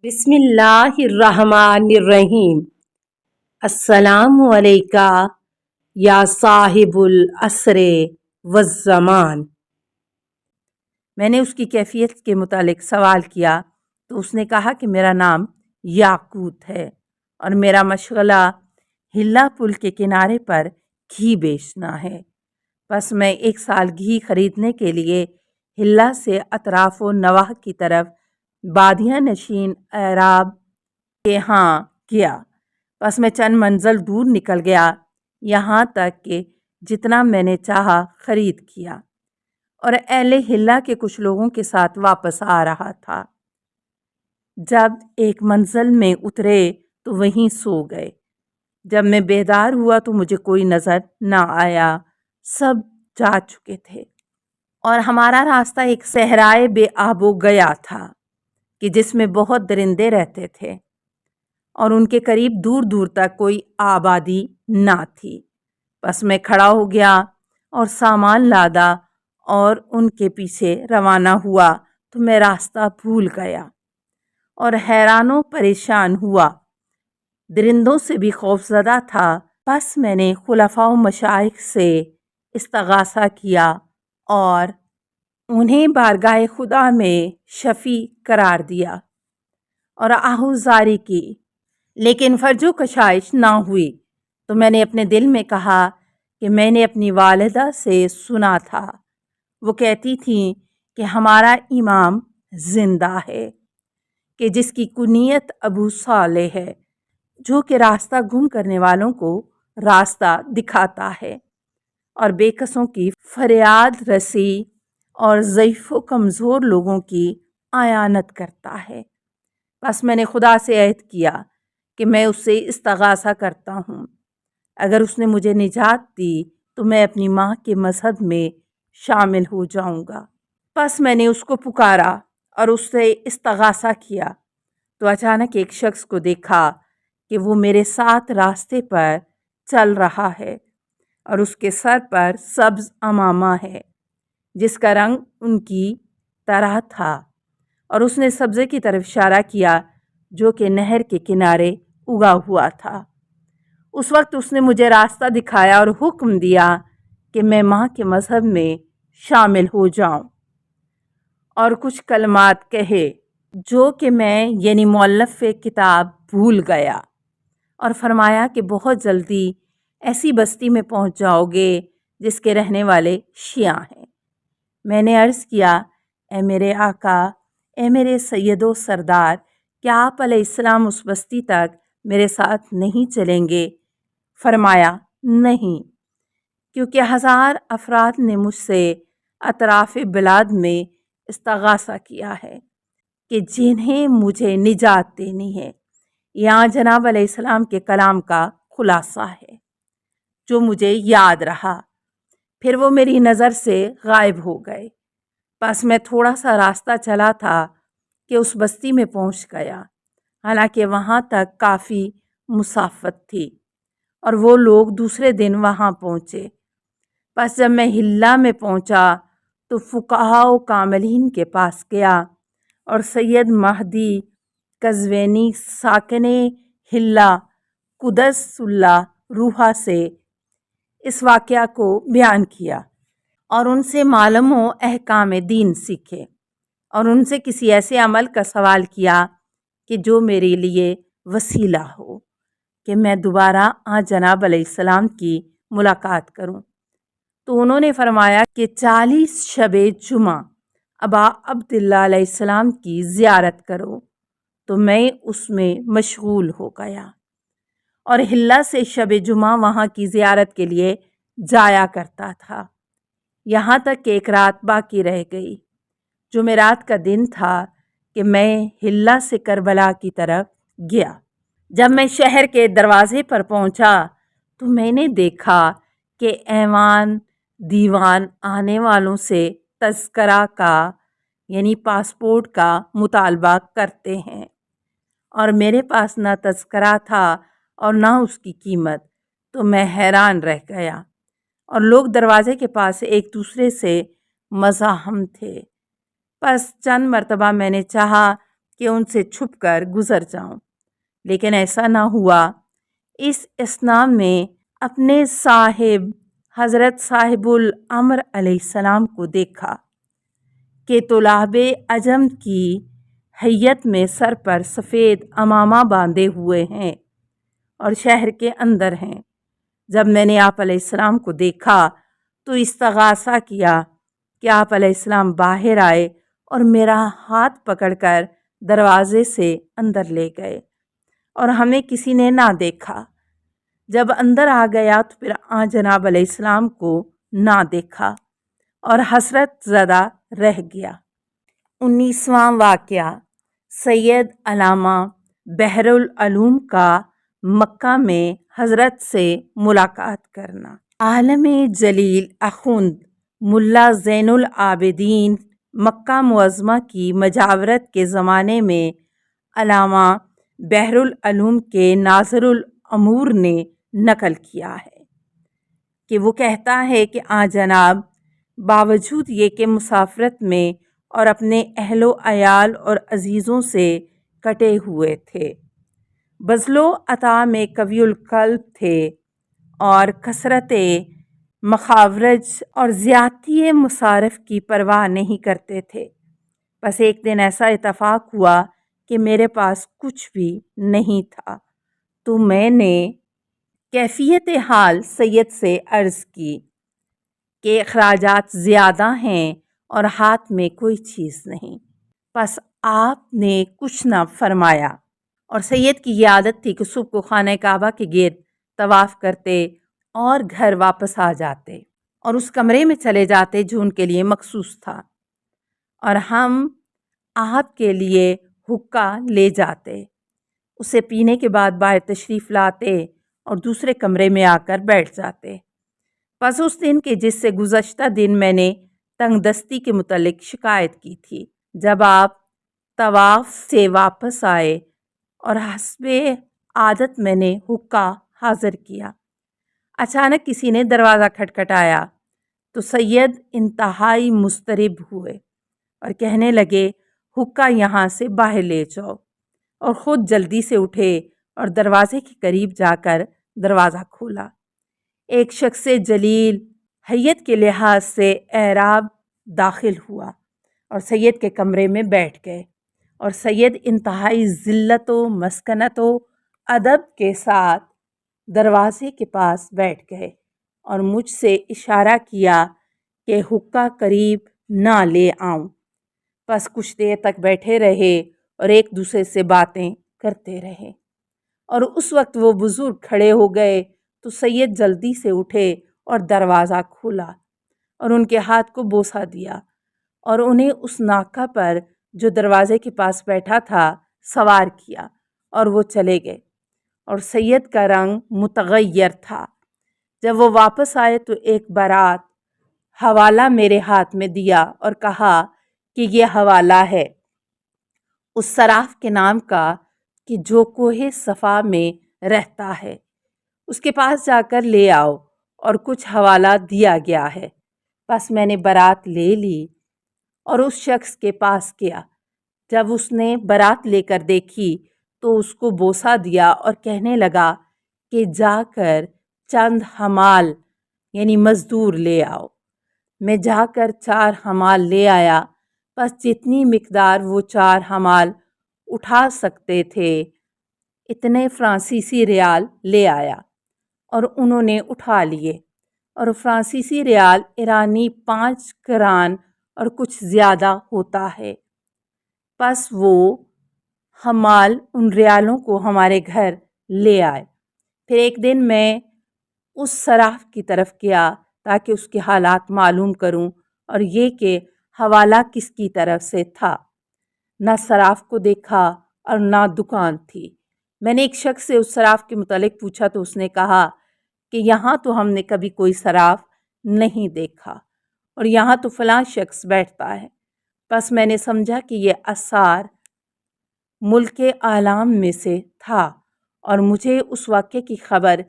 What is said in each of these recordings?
بسم اللہ الرحمن الرحیم۔ السلام علیکہ یا صاحب العصر والزمان۔ میں نے اس کی کیفیت کے متعلق سوال کیا تو اس نے کہا کہ میرا نام یاقوت ہے اور میرا مشغلہ ہلا پل کے کنارے پر گھی بیچنا ہے۔ بس میں 1 سال گھی خریدنے کے لیے ہلا سے اطراف و نواح کی طرف بادیاں نشین اعراب کے ہاں گیا۔ بس میں چند منزل دور نکل گیا، یہاں تک کہ جتنا میں نے چاہا خرید کیا اور اہل ہلا کے کچھ لوگوں کے ساتھ واپس آ رہا تھا۔ جب ایک منزل میں اترے تو وہیں سو گئے۔ جب میں بیدار ہوا تو مجھے کوئی نظر نہ آیا، سب جا چکے تھے اور ہمارا راستہ ایک صحرائے بے آب و گیا تھا کہ جس میں بہت درندے رہتے تھے اور ان کے قریب دور دور تک کوئی آبادی نہ تھی۔ بس میں کھڑا ہو گیا اور سامان لادا اور ان کے پیچھے روانہ ہوا تو میں راستہ بھول گیا اور حیران و پریشان ہوا، درندوں سے بھی خوف زدہ تھا۔ بس میں نے خلفاء و مشائخ سے استغاثہ کیا اور انہیں بارگاہ خدا میں شفیع قرار دیا اور آہوزاری کی، لیکن فرج و کشائش نہ ہوئی۔ تو میں نے اپنے دل میں کہا کہ میں نے اپنی والدہ سے سنا تھا، وہ کہتی تھیں کہ ہمارا امام زندہ ہے کہ جس کی کنیت ابو صالح ہے، جو کہ راستہ گم کرنے والوں کو راستہ دکھاتا ہے اور بے کسوں کی فریاد رسی اور ضعیف و کمزور لوگوں کی اعانت کرتا ہے۔ بس میں نے خدا سے عہد کیا کہ میں اس سے استغاثہ کرتا ہوں، اگر اس نے مجھے نجات دی تو میں اپنی ماں کے مذہب میں شامل ہو جاؤں گا۔ بس میں نے اس کو پکارا اور اس سے استغاثہ کیا تو اچانک ایک شخص کو دیکھا کہ وہ میرے ساتھ راستے پر چل رہا ہے اور اس کے سر پر سبز عمامہ ہے جس کا رنگ ان کی طرح تھا، اور اس نے سبزے کی طرف اشارہ کیا جو کہ نہر کے کنارے اگا ہوا تھا۔ اس وقت اس نے مجھے راستہ دکھایا اور حکم دیا کہ میں ماں کے مذہب میں شامل ہو جاؤں اور کچھ کلمات کہے جو کہ میں یعنی مؤلف کتاب بھول گیا، اور فرمایا کہ بہت جلدی ایسی بستی میں پہنچ جاؤ گے جس کے رہنے والے شیعہ ہیں۔ میں نے عرض کیا، اے میرے آقا، اے میرے سید و سردار، کیا آپ علیہ السلام اس بستی تک میرے ساتھ نہیں چلیں گے؟ فرمایا، نہیں، کیونکہ 1000 افراد نے مجھ سے اطراف بلاد میں استغاثہ کیا ہے کہ جنہیں مجھے نجات دینی ہے۔ یہاں جناب علیہ السلام کے کلام کا خلاصہ ہے جو مجھے یاد رہا، پھر وہ میری نظر سے غائب ہو گئے۔ بس میں تھوڑا سا راستہ چلا تھا کہ اس بستی میں پہنچ گیا، حالانکہ وہاں تک کافی مسافت تھی اور وہ لوگ دوسرے دن وہاں پہنچے۔ بس جب میں ہلا میں پہنچا تو فقہاء و کاملین کے پاس گیا اور سید مہدی قزوینی ساکن ہلا قدس اللہ روحہ سے اس واقعہ کو بیان کیا اور ان سے معلوم و احکام دین سیکھے اور ان سے کسی ایسے عمل کا سوال کیا کہ جو میرے لیے وسیلہ ہو کہ میں دوبارہ جناب علیہ السلام کی ملاقات کروں۔ تو انہوں نے فرمایا کہ 40 شب جمعہ ابا عبداللہ علیہ السلام کی زیارت کرو، تو میں اس میں مشغول ہو گیا اور ہلا سے شب جمعہ وہاں کی زیارت کے لیے جایا کرتا تھا، یہاں تک کہ ایک رات باقی رہ گئی۔ جمعرات کا دن تھا کہ میں ہلا سے کربلا کی طرف گیا۔ جب میں شہر کے دروازے پر پہنچا تو میں نے دیکھا کہ ایوان دیوان آنے والوں سے تذکرہ کا یعنی پاسپورٹ کا مطالبہ کرتے ہیں، اور میرے پاس نہ تذکرہ تھا اور نہ اس کی قیمت، تو میں حیران رہ گیا اور لوگ دروازے کے پاس ایک دوسرے سے مزاحم تھے۔ بس چند مرتبہ میں نے چاہا کہ ان سے چھپ کر گزر جاؤں، لیکن ایسا نہ ہوا۔ اس اثنا میں اپنے صاحب حضرت صاحب الامر علیہ السلام کو دیکھا کہ طلاب عجم کی ہیئت میں سر پر سفید عمامہ باندھے ہوئے ہیں اور شہر کے اندر ہیں۔ جب میں نے آپ علیہ السلام کو دیکھا تو استغاثہ کیا کہ آپ علیہ السلام باہر آئے اور میرا ہاتھ پکڑ کر دروازے سے اندر لے گئے اور ہمیں کسی نے نہ دیکھا۔ جب اندر آ گیا تو پھر جناب علیہ السلام کو نہ دیکھا اور حسرت زدہ رہ گیا۔ 19واں واقعہ سید علامہ بحر العلوم کا مکہ میں حضرت سے ملاقات کرنا۔ عالم جلیل اخوند ملا زین العابدین مکہ معظمہ کی مجاورت کے زمانے میں علامہ بحر العلوم کے ناظر الامور نے نقل کیا ہے کہ وہ کہتا ہے کہ جناب باوجود یہ کہ مسافرت میں اور اپنے اہل و عیال اور عزیزوں سے کٹے ہوئے تھے، بذل و عطا میں قوی القلب تھے اور کثرت مخارج اور زیادتی مصارف کی پرواہ نہیں کرتے تھے۔ بس ایک دن ایسا اتفاق ہوا کہ میرے پاس کچھ بھی نہیں تھا، تو میں نے کیفیت حال سید سے عرض کی کہ اخراجات زیادہ ہیں اور ہاتھ میں کوئی چیز نہیں۔ پس آپ نے کچھ نہ فرمایا، اور سید کی یہ عادت تھی کہ صبح کو خانہ کعبہ کے گرد طواف کرتے اور گھر واپس آ جاتے اور اس کمرے میں چلے جاتے جو ان کے لیے مخصوص تھا، اور ہم آپ کے لیے حقہ لے جاتے، اسے پینے کے بعد باہر تشریف لاتے اور دوسرے کمرے میں آ کر بیٹھ جاتے۔ پس اس دن کے جس سے گزشتہ دن میں نے تنگ دستی کے متعلق شکایت کی تھی، جب آپ طواف سے واپس آئے اور حسب عادت میں نے حقہ حاضر کیا، اچانک کسی نے دروازہ کھٹکھٹایا تو سید انتہائی مضطرب ہوئے اور کہنے لگے حقہ یہاں سے باہر لے جاؤ، اور خود جلدی سے اٹھے اور دروازے کے قریب جا کر دروازہ کھولا۔ ایک شخص جلیل حیت کے لحاظ سے اعراب داخل ہوا اور سید کے کمرے میں بیٹھ گئے، اور سید انتہائی ذلت و مسکنت و ادب کے ساتھ دروازے کے پاس بیٹھ گئے اور مجھ سے اشارہ کیا کہ حقہ قریب نہ لے آؤں۔ پس کچھ دیر تک بیٹھے رہے اور ایک دوسرے سے باتیں کرتے رہے، اور اس وقت وہ بزرگ کھڑے ہو گئے تو سید جلدی سے اٹھے اور دروازہ کھولا اور ان کے ہاتھ کو بوسہ دیا اور انہیں اس ناکہ پر جو دروازے کے پاس بیٹھا تھا سوار کیا، اور وہ چلے گئے، اور سید کا رنگ متغیر تھا۔ جب وہ واپس آئے تو ایک برات حوالہ میرے ہاتھ میں دیا اور کہا کہ یہ حوالہ ہے اس صراف کے نام کا کہ جو کوہ صفا میں رہتا ہے، اس کے پاس جا کر لے آؤ، اور کچھ حوالہ دیا گیا ہے۔ پس میں نے برات لے لی اور اس شخص کے پاس گیا۔ جب اس نے برات لے کر دیکھی تو اس کو بوسہ دیا اور کہنے لگا کہ جا کر چند حمال یعنی مزدور لے آؤ۔ میں جا کر 4 حمال لے آیا، بس جتنی مقدار وہ 4 حمال اٹھا سکتے تھے اتنے فرانسیسی ریال لے آیا، اور انہوں نے اٹھا لیے، اور فرانسیسی ریال ایرانی 5 کران اور کچھ زیادہ ہوتا ہے۔ پس وہ حمال ان ریالوں کو ہمارے گھر لے آئے۔ پھر ایک دن میں اس صراف کی طرف گیا تاکہ اس کے حالات معلوم کروں، اور یہ کہ حوالہ کس کی طرف سے تھا۔ نہ صراف کو دیکھا اور نہ دکان تھی۔ میں نے ایک شخص سے اس صراف کے متعلق پوچھا تو اس نے کہا کہ یہاں تو ہم نے کبھی کوئی صراف نہیں دیکھا، اور یہاں تو فلاں شخص بیٹھتا ہے۔ پس میں نے سمجھا کہ یہ اسار ملک اعلام میں سے تھا، اور مجھے اس واقعے کی خبر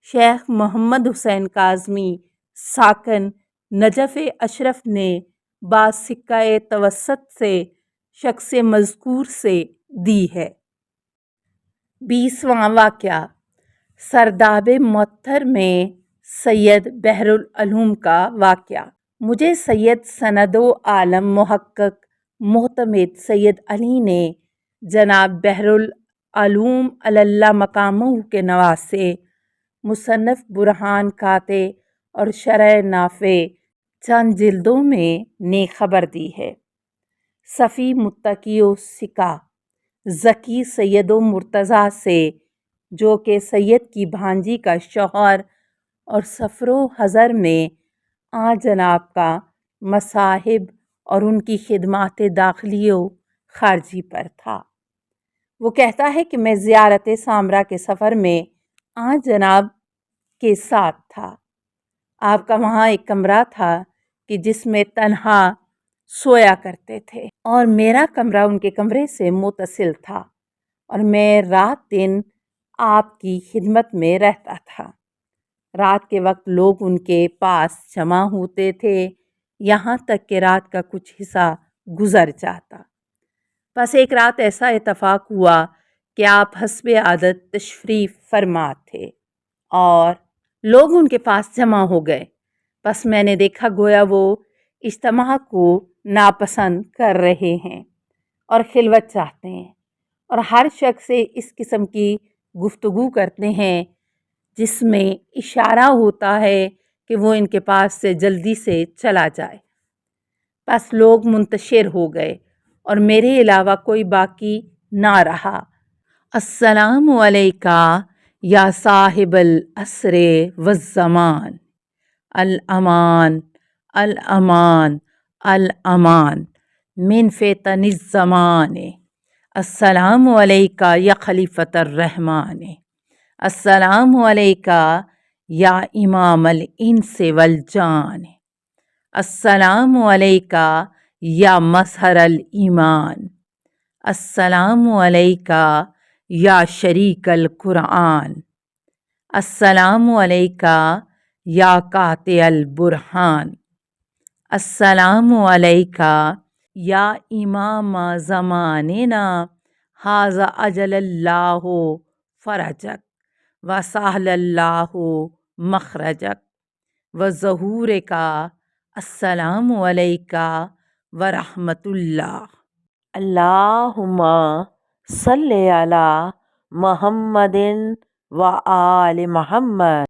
شیخ محمد حسین کاظمی ساکن نجف اشرف نے با سکہ توسط سے شخص مذکور سے دی ہے۔ 20واں واقعہ سرداب معطر میں سید بحر العلوم کا واقعہ۔ مجھے سید سند و عالم محقق معتمد سید علی نے جناب بحر العلوم اللہ مقامہ کے نواسے مصنف برہان قاطع اور شرح نافع چند جلدوں میں نے خبر دی ہے۔ صفی متقی و سکا ذکی سید و مرتضیٰ سے، جو کہ سید کی بھانجی کا شوہر اور سفر و حضر میں جناب کا مصاحب اور ان کی خدمات داخلی و خارجی پر تھا، وہ کہتا ہے کہ میں زیارت سامرا کے سفر میں جناب کے ساتھ تھا۔ آپ کا وہاں ایک کمرہ تھا کہ جس میں تنہا سویا کرتے تھے، اور میرا کمرہ ان کے کمرے سے متصل تھا، اور میں رات دن آپ کی خدمت میں رہتا تھا۔ رات کے وقت لوگ ان کے پاس جمع ہوتے تھے، یہاں تک کہ رات کا کچھ حصہ گزر جاتا۔ بس ایک رات ایسا اتفاق ہوا کہ آپ حسب عادت تشریف فرما تھے اور لوگ ان کے پاس جمع ہو گئے۔ بس میں نے دیکھا گویا وہ اجتماع کو ناپسند کر رہے ہیں اور خلوت چاہتے ہیں، اور ہر شخص سے اس قسم کی گفتگو کرتے ہیں جس میں اشارہ ہوتا ہے کہ وہ ان کے پاس سے جلدی سے چلا جائے۔ بس لوگ منتشر ہو گئے اور میرے علاوہ کوئی باقی نہ رہا۔ السلام علیکہ یا صاحب العصر والزمان، الامان الامان الامان من فتن الزمان، السلام علیکہ یا خلیفۃ الرحمن، السلام علیکہ یا امام الانس والجان، السلام علیکہ یا مظہر الایمان، السلام علیکہ یا شریک القرآن، السلام علیکہ یا قاطع البرہان، السلام علیکہ یا امام زماننا، ھذا اجل اللہ فرجک وسہل اللہ مخرجک وظہورک، السلام علیکہ ورحمۃ اللہ۔ اللہم صلی علی محمد و آل محمد۔